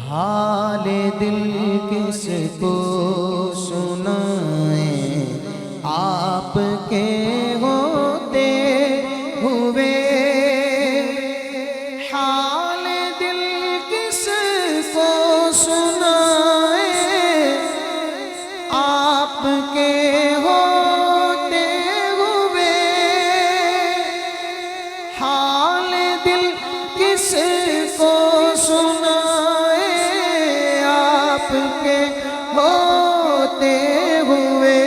حال دل کس کو سنائیں آپ کے ہوتے ہوئے، حال دل کس کو سنائیں آپ کے ہوتے ہوئے، حال دل کس کو سنائیں آپ کے ہوتے ہوئے،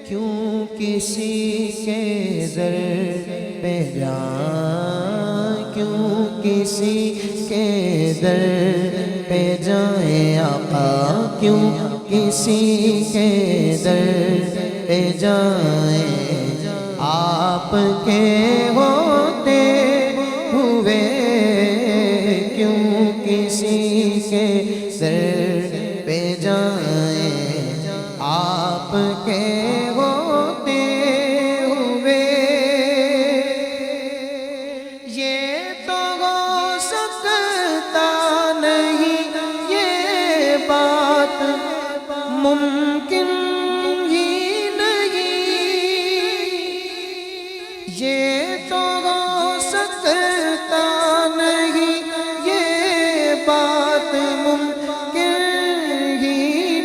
کیوں کسی کے در پہ جائیں، کیوں کسی کے در پہ جائیں آقا، کیوں کسی کے در پہ جائیں آپ کے ہوتے ہوئے، کیوں کسی کے در پہ جائیں آپ کے ہوتے ہوئے، یہ تو ہو سکتا نہیں، یہ بات ممکن ہی نہیں، یہ تو ہو سکتا نہیں، یہ بات ممکن ہی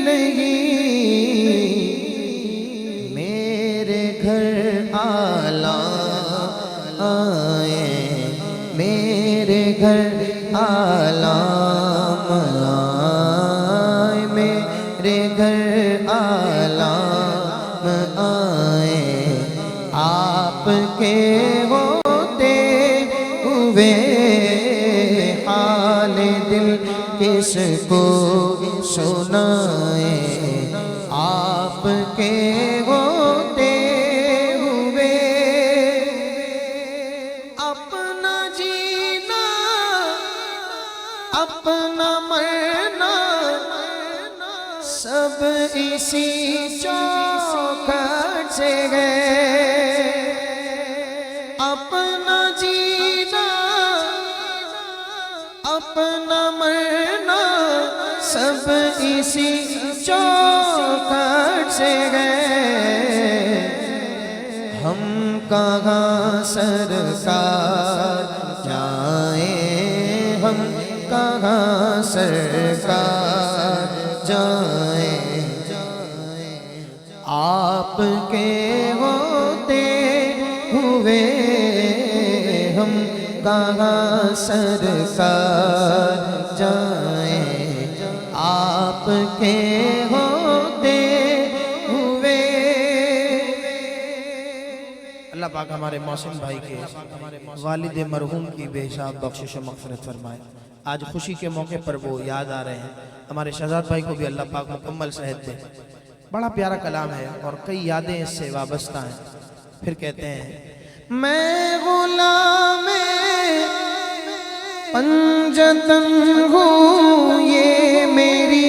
نہیں، میرے گھر آلام آئیں، میرے گھر آلام آئیں، میرے گھر آلام آئیں آپ کے ہوتے ہوئے، حال دل کس کو سنائیں آپ کے ہوتے ہوئے، اپنا جینا اپنا مرنا سب اسی چوکھٹ سے ہے، اپنا جینا اپنا مرنا سب اسی چوکھٹ سے ہے، ہم کہاں سرکار جائیں، ہم کہاں سرکار جائیں آپ کے ہوتے ہوئے، ہم کہاں سرکار جائیں آپ کے ہوتے ہوئے۔ اللہ پاک ہمارے محسن بھائی کے والد مرحوم کی بے حساب بخشش و مغفرت فرمائے۔ آج خوشی کے موقع پر وہ یاد آ رہے ہیں، ہمارے شہزاد بھائی کو بھی اللہ پاک مکمل صحت دے۔ بڑا پیارا کلام ہے اور کئی یادیں اس سے وابستہ ہیں۔ پھر کہتے ہیں میں غلام پنجتن ہوں، یہ میری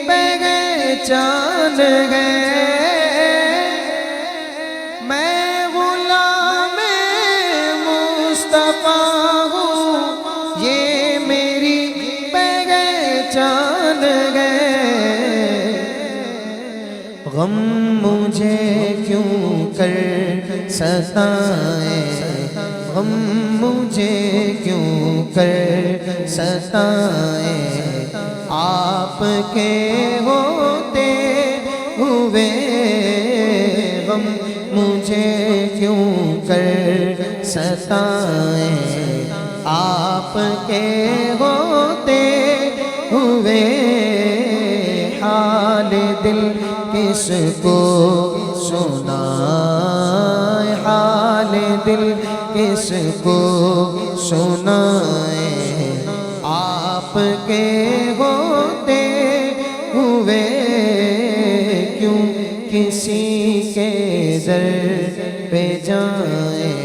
پہچان ہے، میں غلام مصطفیٰ ہوں، یہ میری پہچان ہے، غم مجھے کیوں کر ستائیں، غم مجھے کیوں کر ستائیں آپ کے ہوتے ہوئے، غم مجھے کیوں کر ستائیں آپ کے ہوتے ہوئے، حال دل کس کو سنائیں، حال دل کس کو سنائیں آپ کے ہوتے ہوئے، کیوں کسی کے در پہ جائیں